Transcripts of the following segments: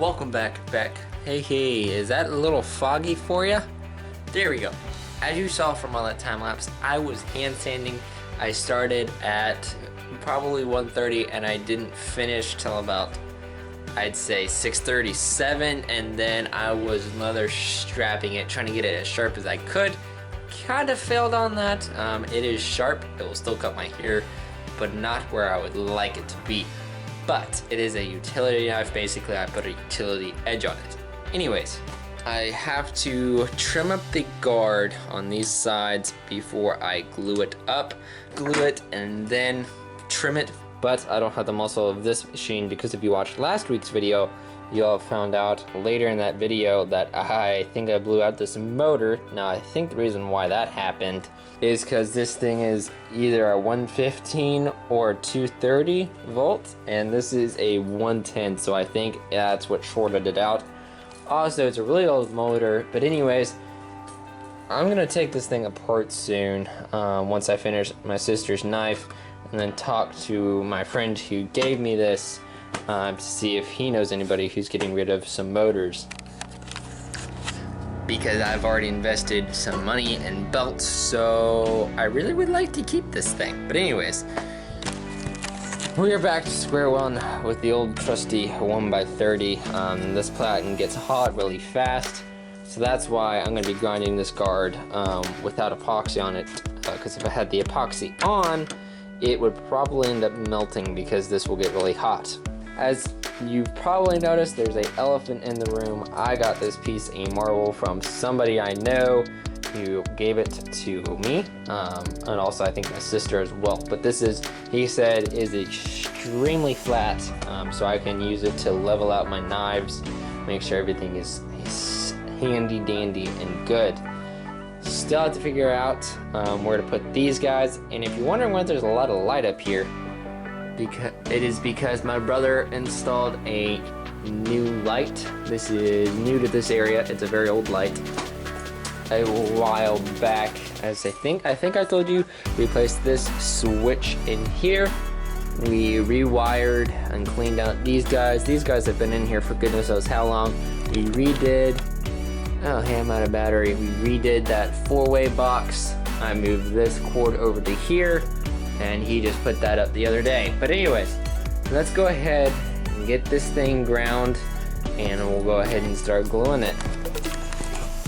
welcome back. Hey, is that a little foggy for you? There we go. As you saw from all that time lapse, I was hand sanding. I started at probably 1:30 and I didn't finish till about, I'd say 6:37, and then I was leather strapping it, trying to get it as sharp as I could. Kind of failed on that. It is sharp. It will still cut my hair, but not where I would like it to be. But it is a utility knife. Basically, I put a utility edge on it. Anyways, I have to trim up the guard on these sides before I glue it up. Glue it and then trim it. But I don't have the muscle of this machine, because if you watched last week's video, you'll have found out later in that video that I think I blew out this motor. Now I think the reason why that happened is because this thing is either a 115 or 230 volt, and this is a 110, so I think that's what shorted it out. Also, it's a really old motor, but anyways, I'm gonna take this thing apart soon once I finish my sister's knife, and then talk to my friend who gave me this to see if he knows anybody who's getting rid of some motors, because I've already invested some money in belts, so I really would like to keep this thing. But anyways, we are back to square one with the old trusty 1x30. This platen gets hot really fast, so that's why I'm going to be grinding this guard without epoxy on it, because if I had the epoxy on, it would probably end up melting because this will get really hot. As you've probably noticed, there's an elephant in the room. I got this piece of marble from somebody I know who gave it to me, and also I think my sister as well. But this is, he said, is extremely flat, so I can use it to level out my knives, make sure everything is handy dandy and good. Still have to figure out where to put these guys, and if you're wondering why there's a lot of light up here, it is because my brother installed a new light. This is new to this area. It's a very old light. A while back, as I think I told you, we placed this switch in here. We rewired and cleaned out these guys. These guys have been in here for goodness knows how long. We redid, oh hey, I'm out of battery. We redid that 4-way box. I moved this cord over to here, and he just put that up the other day. But anyways, let's go ahead and get this thing ground, and we'll go ahead and start gluing it.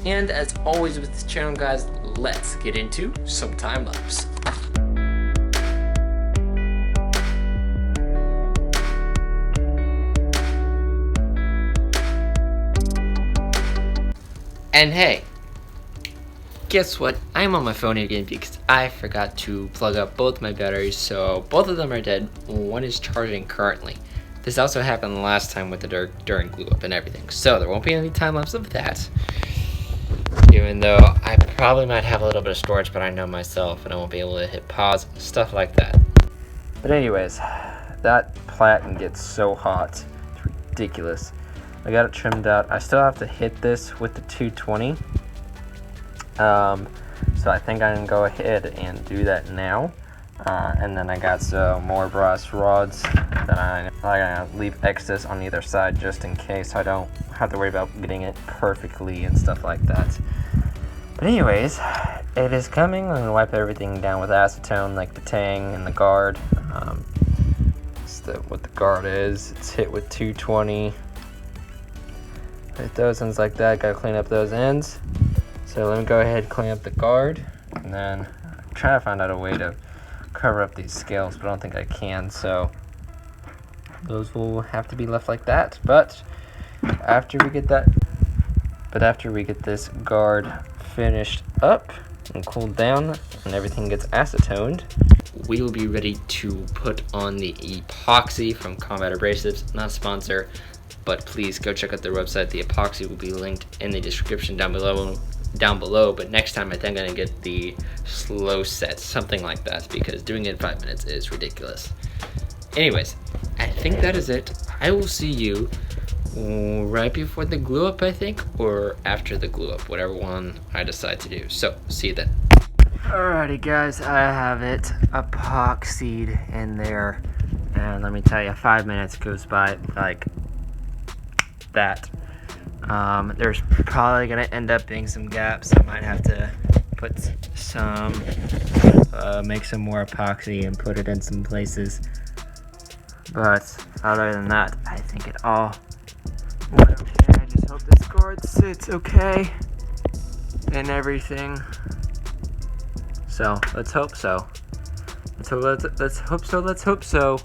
And as always with this channel, guys, let's get into some time lapse. And hey, guess what? I'm on my phone again because I forgot to plug up both my batteries, so both of them are dead. One is charging currently. This also happened last time with the during glue up and everything, so there won't be any time lapse of that. Even though I probably might have a little bit of storage, but I know myself and I won't be able to hit pause, stuff like that. But anyways, that platen gets so hot, it's ridiculous. I got it trimmed out. I still have to hit this with the 220. So I think I can go ahead and do that now. And then I got some more brass rods that I'm gonna leave excess on either side just in case I don't have to worry about getting it perfectly and stuff like that. But anyways, it is coming. I'm gonna wipe everything down with acetone, like the tang and the guard. What the guard is. It's hit with 220. Hit those ends like that. Gotta clean up those ends. So let me go ahead and clean up the guard, and then I'm trying to find out a way to cover up these scales, but I don't think I can, so those will have to be left like that. But after we get this guard finished up and cooled down and everything gets acetoned, we will be ready to put on the epoxy from Combat Abrasives. Not a sponsor, but please go check out their website. The epoxy will be linked in the description down below, but next time I think I'm gonna get the slow set, something like that, because doing it in 5 minutes is ridiculous. Anyways, I think that is it. I will see you right before the glue up, I think, or after the glue up, whatever one I decide to do. So see you then. Alrighty guys, I have it epoxied in there, and let me tell you, 5 minutes goes by like that. There's probably gonna end up being some gaps. I might have to put some, make some more epoxy and put it in some places. But other than that, I think it all went okay. I just hope this guard sits okay and everything. So let's hope so. Let's hope so.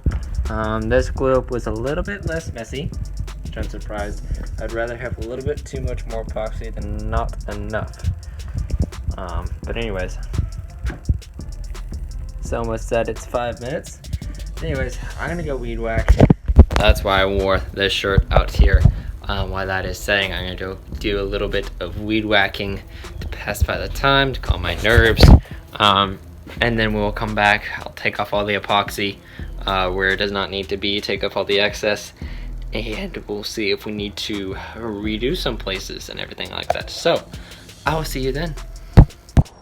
This glue up was a little bit less messy, which I'm surprised. I'd rather have a little bit too much more epoxy than not enough. But anyways, it's almost said it's 5 minutes. Anyways, I'm gonna go weed whack. That's why I wore this shirt out here. While that is setting, I'm gonna go do a little bit of weed whacking to pass by the time, to calm my nerves. And then we'll come back. I'll take off all the epoxy where it does not need to be, take off all the excess, and we'll see if we need to redo some places and everything like that. So, I will see you then.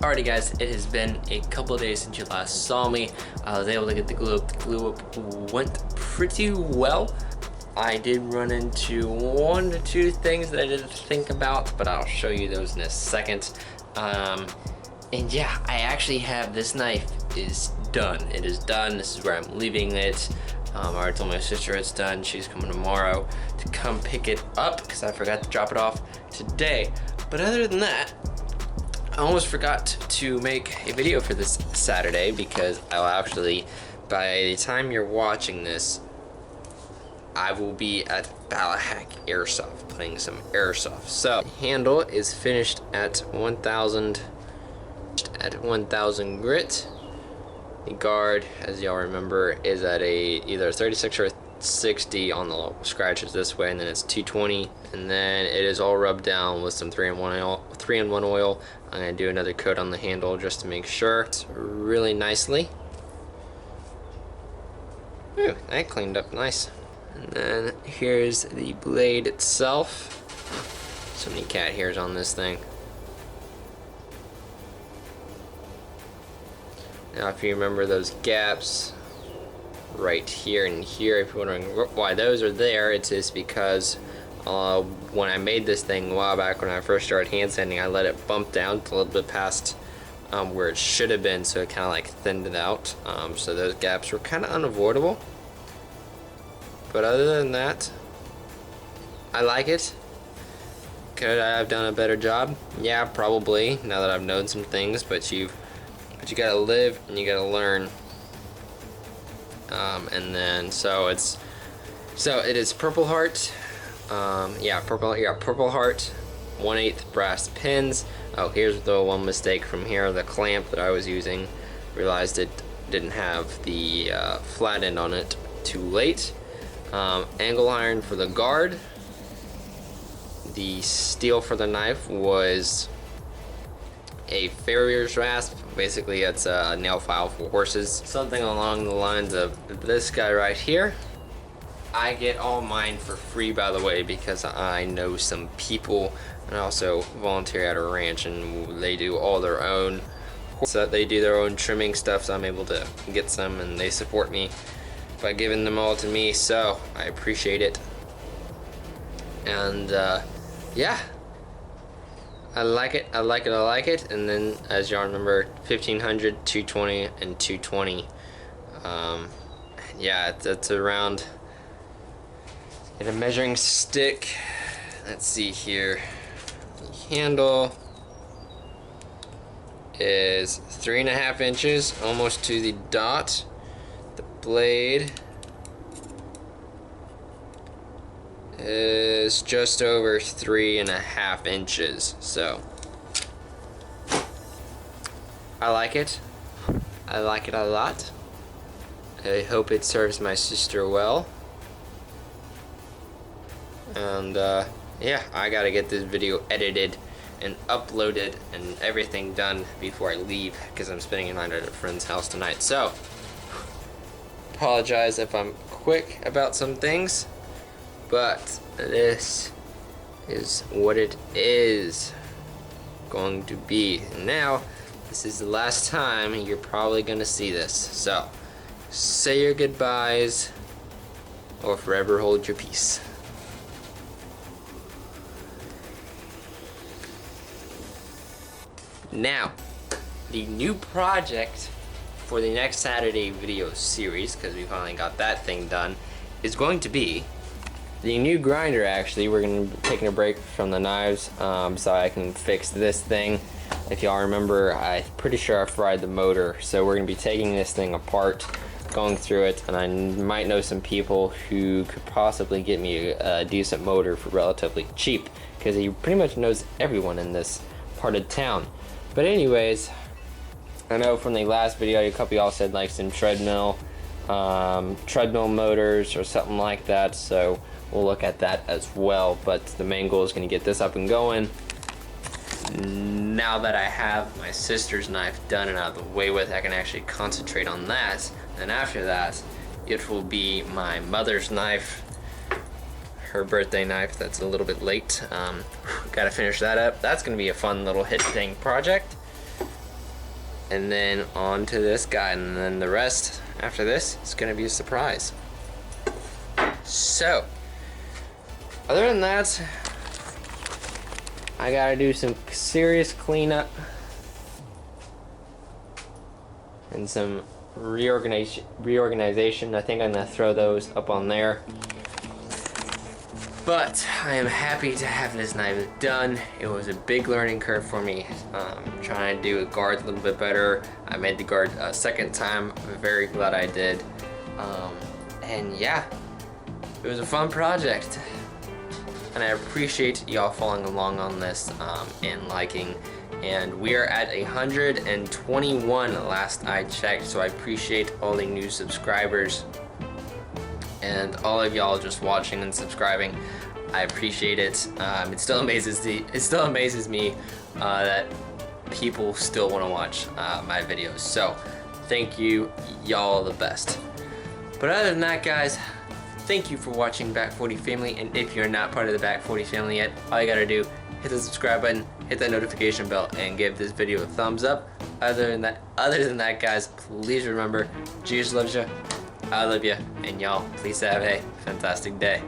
Alrighty guys, it has been a couple of days since you last saw me. I was able to get the glue up. The glue up went pretty well. I did run into 1 to 2 things that I didn't think about, but I'll show you those in a second. And yeah, I actually have this knife is done. It is done. This is where I'm leaving it. I already told my sister it's done. She's coming tomorrow to come pick it up because I forgot to drop it off today. But other than that, I almost forgot to make a video for this Saturday because I'll actually, by the time you're watching this, I will be at Ballahack Airsoft playing some airsoft. So, the handle is finished at 1,000 grit. The guard, as y'all remember, is at either 36 or 60 on the scratches this way, and then it's 220, and then it is all rubbed down with some 3-in-1 oil. I'm gonna do another coat on the handle just to make sure. It's really nicely. Ooh, that cleaned up nice. And then here's the blade itself. So many cat hairs on this thing. Now if you remember those gaps right here and here, if you're wondering why those are there, it's just because when I made this thing a while back when I first started hand sanding, I let it bump down a little bit past where it should have been, so it kind of like thinned it out. So those gaps were kind of unavoidable. But other than that, I like it. Could I have done a better job? Yeah, probably, now that I've known some things, but you gotta live and you gotta learn. And then so it is Purple Heart. Purple Heart 1/8 brass pins. Oh, here's the one mistake from here. The clamp that I was using, realized it didn't have the flat end on it. Too late. Angle iron for the guard. The steel for the knife was a farrier's rasp. Basically, it's a nail file for horses. Something along the lines of this guy right here. I get all mine for free, by the way, because I know some people, and I also volunteer at a ranch, and they do all their own. So they do their own trimming stuff, so I'm able to get some, and they support me by giving them all to me, so I appreciate it. And yeah, I like it. And then, as y'all remember, 1500, 220, and 220. Yeah, it's around. Get a measuring stick. Let's see here. The handle is 3.5 inches, almost to the dot. The blade is just over 3.5 inches. So I like it. I like it a lot. I hope it serves my sister well. And yeah, I gotta get this video edited and uploaded and everything done before I leave, because I'm spending a night at a friend's house tonight. So apologize if I'm quick about some things, but this is what it is going to be. Now, this is the last time you're probably gonna see this, so say your goodbyes or forever hold your peace. Now, the new project for the next Saturday video series, because we finally got that thing done, is going to be the new grinder. Actually, we're going to be taking a break from the knives so I can fix this thing. If y'all remember, I'm pretty sure I fried the motor, so we're going to be taking this thing apart, going through it, and I might know some people who could possibly get me a decent motor for relatively cheap, because he pretty much knows everyone in this part of town. But anyways, I know from the last video, a couple y'all said like some treadmill motors or something like that, so we'll look at that as well. But the main goal is going to get this up and going. Now that I have my sister's knife done and out of the way with, I can actually concentrate on that. And after that, it will be my mother's knife, her birthday knife that's a little bit late. Gotta finish that up. That's gonna be a fun little hit thing project. And then on to this guy, and then the rest after this is gonna be a surprise. So, other than that, I gotta do some serious cleanup and some reorganization. I think I'm gonna throw those up on there. But I am happy to have this knife done. It was a big learning curve for me, trying to do a guard a little bit better. I made the guard a second time. I'm very glad I did. And yeah, it was a fun project. And I appreciate y'all following along on this and liking. And we are at 121 last I checked, so I appreciate all the new subscribers and all of y'all just watching and subscribing. I appreciate it. It still amazes me that people still want to watch my videos. So thank you, y'all, the best. But other than that, guys, thank you for watching Back40 Family. And if you're not part of the Back40 Family yet, all you gotta do, hit the subscribe button, hit that notification bell, and give this video a thumbs up. Other than that, guys, please remember, Jesus loves you, I love you, and y'all, please have a fantastic day.